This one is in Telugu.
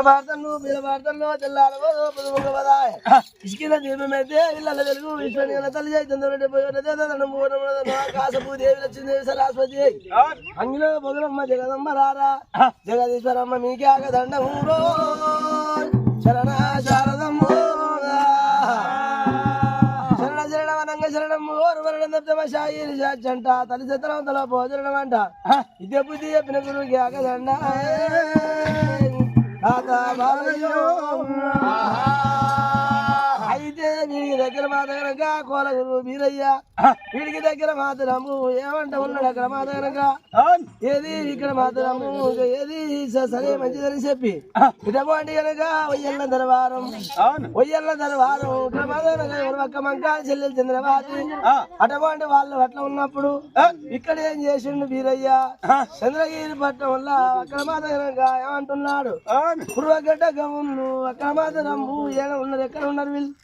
భారతంలో వీళ్ళ భారతంలో తెల్లారో పొదుగుబదాయ ఇసుకిన దీపమైతే ఇళ్ళ వెలుగు విశ్వనీయుల తల్లి చైతన్య కాశభూదేవి లక్ష్మీదేవి సరస్వతి అంగిలో బొగులమ్మ జగదమ్మ రారా జగదీశ్వరమ్మ మీకే ఆగదండము శరణ శారదమ్మ శరణ శరణవనంగ శరణము ఓర్వరణంత తల్లి చిత్రంతలో భోజనం అంట ఇదే బుద్ధి చెప్పిన గురువుకి ఆగదండ అయితే వీడికి దగ్గర మాతగనక కోల గురువు వీరయ్య వీడికి దగ్గర మాతరము ఏమంట ఉన్నాడు అక్కడ మాతగనక ఏది ఇక్కడ మాతరము ఏది సరే మంచిదని చెప్పి ఇటువంటి కనుక ఒయ్యల్ల దర్వారం ఇక్కడ మాతగనక ఒక్క మంకాల చెల్లెలు చంద్రబాబు అటువంటి వాళ్ళు అట్లా ఉన్నప్పుడు ఇక్కడ ఏం చేసిండు వీరయ్య చంద్రగిరి పట్టణం వల్ల అక్కడ మాతగనక ఏమంటున్నాడు పూర్వగడ్డ గమ్మును అక్కడ మాతరము ఏడ ఉన్నారు ఎక్కడ ఉన్నారు వీళ్ళు